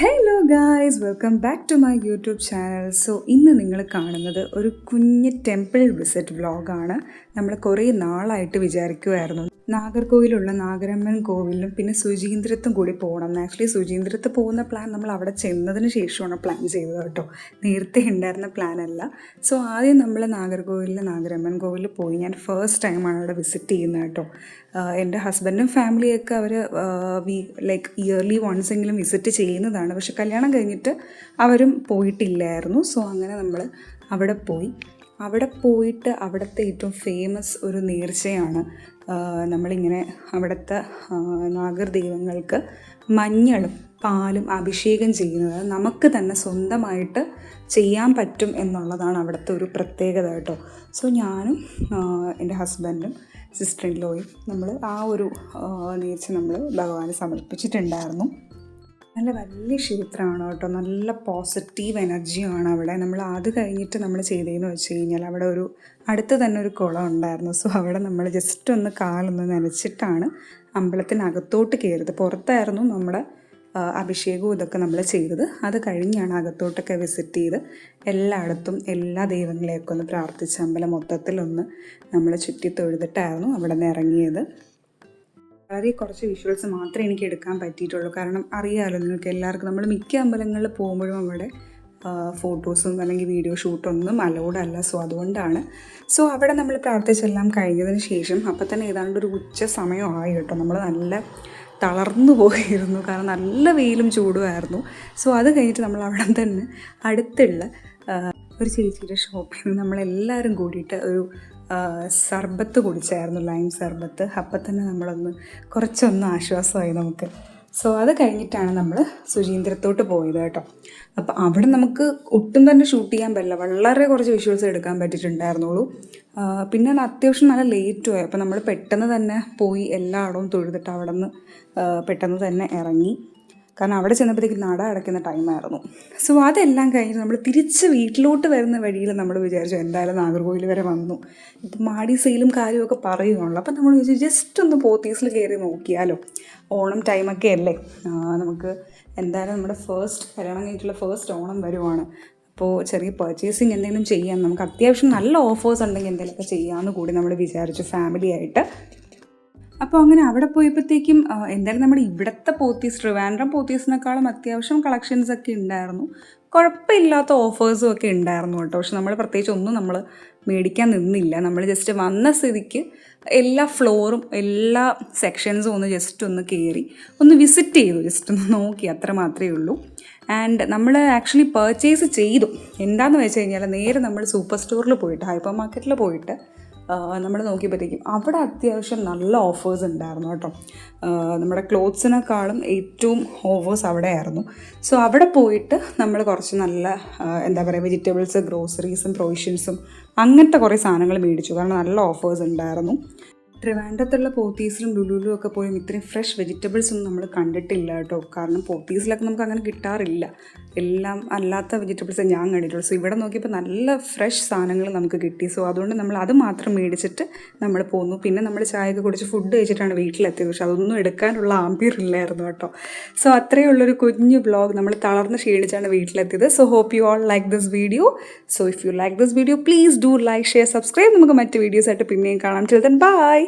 Hello guys, welcome back to my YouTube channel. So ഇന്ന് നിങ്ങൾ കാണുന്നത് ഒരു കുഞ്ഞ് ടെമ്പിൾ വിസിറ്റ് വ്ളോഗാണ്. നമ്മൾ കുറേ നാളായിട്ട് വിചാരിക്കുമായിരുന്നു നാഗർകോവിലുള്ള നാഗരമ്മൻ കോവിലും പിന്നെ ശുചീന്ദ്രത്തും കൂടി പോകണം. ആക്ച്വലി ശുചീന്ദ്രത്ത് പോകുന്ന പ്ലാൻ നമ്മൾ അവിടെ ചെന്നതിന് ശേഷമാണ് പ്ലാൻ ചെയ്തത് കേട്ടോ, നേരത്തെ ഉണ്ടായിരുന്ന പ്ലാനല്ല. സോ ആദ്യം നമ്മൾ നാഗർകോവിലിൽ നാഗരമ്മൻ കോവിലിൽ പോയി. ഞാൻ ഫസ്റ്റ് ടൈമാണ് അവിടെ വിസിറ്റ് ചെയ്യുന്നത് കേട്ടോ. എൻ്റെ ഹസ്ബൻഡും ഫാമിലിയൊക്കെ അവർ ഇയർലി വൺസ് എങ്കിലും വിസിറ്റ് ചെയ്യുന്നതാണ്. പക്ഷെ കല്യാണം കഴിഞ്ഞിട്ട് അവരും പോയിട്ടില്ലായിരുന്നു. സോ അങ്ങനെ നമ്മൾ അവിടെ പോയിട്ട് അവിടുത്തെ ഏറ്റവും ഫേമസ് ഒരു നേർച്ചയാണ് നമ്മളിങ്ങനെ അവിടുത്തെ നാഗർ ദൈവങ്ങൾക്ക് മഞ്ഞളും പാലും അഭിഷേകം ചെയ്യുന്നത്. നമുക്ക് തന്നെ സ്വന്തമായിട്ട് ചെയ്യാൻ പറ്റും എന്നുള്ളതാണ് അവിടുത്തെ ഒരു പ്രത്യേകത കേട്ടോ. സോ ഞാനും എൻ്റെ ഹസ്ബൻഡും സിസ്റ്റർ ഇൻ ലോയും നമ്മൾ ആ ഒരു നേർച്ച നമ്മൾ ഭഗവാന് സമർപ്പിച്ചിട്ടുണ്ടായിരുന്നു. നല്ല വലിയ ക്ഷേത്രമാണ് കേട്ടോ, നല്ല പോസിറ്റീവ് എനർജിയാണ് അവിടെ. നമ്മൾ അത് കഴിഞ്ഞിട്ട് നമ്മൾ ചെയ്തതെന്ന് വെച്ച് കഴിഞ്ഞാൽ അവിടെ ഒരു അടുത്ത് തന്നെ ഒരു കുളം ഉണ്ടായിരുന്നു. സോ അവിടെ നമ്മൾ ജസ്റ്റ് ഒന്ന് കാലൊന്ന് നനച്ചിട്ടാണ് അമ്പലത്തിനകത്തോട്ട് കയറിയത്. പുറത്തായിരുന്നു നമ്മുടെ അഭിഷേകവും ഇതൊക്കെ നമ്മൾ ചെയ്തത്. അത് കഴിഞ്ഞാണ് അകത്തോട്ടൊക്കെ വിസിറ്റ് ചെയ്ത് എല്ലായിടത്തും എല്ലാ ദൈവങ്ങളെയൊക്കെ ഒന്ന് പ്രാർത്ഥിച്ച് അമ്പലം മൊത്തത്തിലൊന്ന് നമ്മൾ ചുറ്റി തൊഴുതിട്ടായിരുന്നു അവിടെ നിന്ന് ഇറങ്ങിയത്. വളരെ കുറച്ച് വിഷ്വൽസ് മാത്രമേ എനിക്ക് എടുക്കാൻ പറ്റിയിട്ടുള്ളൂ. കാരണം അറിയാമല്ലോ നിങ്ങൾക്ക് എല്ലാവർക്കും, നമ്മൾ മിക്ക അമ്പലങ്ങളിൽ പോകുമ്പോഴും അവിടെ ഫോട്ടോസും അല്ലെങ്കിൽ വീഡിയോ ഷൂട്ടൊന്നും അലൗഡല്ല. സോ അതുകൊണ്ടാണ്. സോ അവിടെ നമ്മൾ പ്രാർത്ഥിച്ചെല്ലാം കഴിഞ്ഞതിന് ശേഷം അപ്പം തന്നെ ഏതാണ്ട് ഒരു ഉച്ച സമയമായി കേട്ടോ. നമ്മൾ നല്ല തളർന്നു പോയിരുന്നു, കാരണം നല്ല വെയിലും ചൂടുമായിരുന്നു. സോ അത് കഴിഞ്ഞിട്ട് നമ്മൾ അവിടെ തന്നെ അടുത്തുള്ള ഒരു ചേച്ചിയുടെ ഷോപ്പിൽ നിന്ന് നമ്മളെല്ലാവരും കൂടിയിട്ട് ഒരു സർബത്ത് കുടിച്ചായിരുന്നു, ലൈം സർബത്ത്. അപ്പം തന്നെ കുറച്ചൊന്ന് ആശ്വാസമായി നമുക്ക്. സോ അത് കഴിഞ്ഞിട്ടാണ് നമ്മൾ ശുചീന്ദ്രത്തോട്ട് പോയത് കേട്ടോ. അപ്പോൾ അവിടെ നമുക്ക് ഒട്ടും തന്നെ ഷൂട്ട് ചെയ്യാൻ പറ്റില്ല, വളരെ കുറച്ച് വിഷ്വൽസ് എടുക്കാൻ പറ്റിയിട്ടുണ്ടായിരുന്നുള്ളൂ. പിന്നെ അത്യാവശ്യം നല്ല ലേറ്റും ആയി. അപ്പോൾ നമ്മൾ പെട്ടെന്ന് തന്നെ പോയി എല്ലായിടവും തൊഴുതിട്ട് അവിടെ നിന്ന് പെട്ടെന്ന് തന്നെ ഇറങ്ങി. കാരണം അവിടെ ചെന്നപ്പോഴത്തേക്ക് നട അടയ്ക്കുന്ന ടൈമായിരുന്നു. സോ അതെല്ലാം കഴിഞ്ഞ് നമ്മൾ തിരിച്ച് വീട്ടിലോട്ട് വരുന്ന വഴിയിൽ നമ്മൾ വിചാരിച്ചു എന്തായാലും നാഗർകോവിൽ വരെ വന്നു, ഇപ്പം മാടി സെയിലും കാര്യമൊക്കെ പറയുകയാണല്ലോ. അപ്പം നമ്മൾ വിചാരിച്ചു ജസ്റ്റ് ഒന്ന് പോത്തീസിൽ കയറി നോക്കിയാലോ, ഓണം ടൈമൊക്കെ അല്ലേ, നമുക്ക് എന്തായാലും നമ്മുടെ കല്യാണം കഴിഞ്ഞിട്ടുള്ള ഫസ്റ്റ് ഓണം വരുവാണ്. അപ്പോൾ ചെറിയ പർച്ചേസിങ് എന്തെങ്കിലും ചെയ്യാം, നമുക്ക് അത്യാവശ്യം നല്ല ഓഫേഴ്സ് ഉണ്ടെങ്കിൽ എന്തെങ്കിലുമൊക്കെ ചെയ്യാമെന്ന് കൂടി നമ്മൾ വിചാരിച്ചു ഫാമിലിയായിട്ട്. അപ്പോൾ അങ്ങനെ അവിടെ പോയപ്പോഴത്തേക്കും എന്തായാലും നമ്മുടെ ഇവിടുത്തെ ട്രിവാൻഡ്രം പോത്തീസിനേക്കാളും അത്യാവശ്യം കളക്ഷൻസൊക്കെ ഉണ്ടായിരുന്നു. കുഴപ്പമില്ലാത്ത ഓഫേഴ്സും ഒക്കെ ഉണ്ടായിരുന്നു കേട്ടോ. പക്ഷെ നമ്മൾ പ്രത്യേകിച്ച് ഒന്നും നമ്മൾ മേടിക്കാൻ നിന്നില്ല. നമ്മൾ ജസ്റ്റ് വന്ന സ്ഥിതിക്ക് എല്ലാ ഫ്ലോറും എല്ലാ സെക്ഷൻസും ജസ്റ്റ് ഒന്ന് കയറി ഒന്ന് വിസിറ്റ് ചെയ്തു, ജസ്റ്റ് ഒന്ന് നോക്കി, അത്ര മാത്രമേ ഉള്ളൂ. ആൻഡ് നമ്മൾ ആക്ച്വലി പർച്ചേസ് ചെയ്തു. എന്താണെന്ന് വെച്ച് കഴിഞ്ഞാൽ നേരെ നമ്മൾ സൂപ്പർ സ്റ്റോറിൽ പോയിട്ട്, ഹൈപ്പർ മാർക്കറ്റിൽ പോയിട്ട് നമ്മൾ നോക്കിയപ്പോഴത്തേക്കും അവിടെ അത്യാവശ്യം നല്ല ഓഫേഴ്സ് ഉണ്ടായിരുന്നു കേട്ടോ. നമ്മുടെ ക്ലോത്ത്സിനേക്കാളും ഏറ്റവും ഓഫേഴ്സ് അവിടെ ആയിരുന്നു. സോ അവിടെ പോയിട്ട് നമ്മൾ കുറച്ച് നല്ല വെജിറ്റബിൾസ്, ഗ്രോസറീസും പ്രൊവിഷൻസും അങ്ങനത്തെ കുറേ സാധനങ്ങൾ മേടിച്ചു, കാരണം നല്ല ഓഫേഴ്സ് ഉണ്ടായിരുന്നു. ട്രിവാൻഡ്രത്തുള്ള പോത്തീസിലും ലുലുലും ഒക്കെ പോയി ഇത്രയും ഫ്രഷ് വെജിറ്റബിൾസ് ഒന്നും നമ്മൾ കണ്ടിട്ടില്ല കേട്ടോ. കാരണം പോത്തീസിലൊക്കെ നമുക്ക് അങ്ങനെ കിട്ടാറില്ല, എല്ലാം അല്ലാത്ത വെജിറ്റബിൾസ് ഞാൻ കണ്ടിട്ടുള്ളൂ. സോ ഇവിടെ നോക്കിയപ്പോൾ നല്ല ഫ്രഷ് സാധനങ്ങൾ നമുക്ക് കിട്ടി. സോ അതുകൊണ്ട് നമ്മൾ അത് മാത്രം മേടിച്ചിട്ട് നമ്മൾ പോന്നു. പിന്നെ നമ്മൾ ചായയൊക്കെ കുടിച്ച് ഫുഡ് കഴിച്ചിട്ടാണ് വീട്ടിലെത്തിയത്. പക്ഷെ അതൊന്നും എടുക്കാനുള്ള ആംബിയർ ഇല്ലായിരുന്നു കേട്ടോ. സോ അത്രയേ ഉള്ളൊരു കുഞ്ഞു വ്ളോഗ്. നമ്മൾ തളർന്ന് ക്ഷീണിച്ചാണ് വീട്ടിലെത്തിയത്. So hope you all like this video. So if you like this video please do like, share, subscribe. നമുക്ക് മറ്റ് വീഡിയോസായിട്ട് പിന്നെയും കാണാം. Till then by.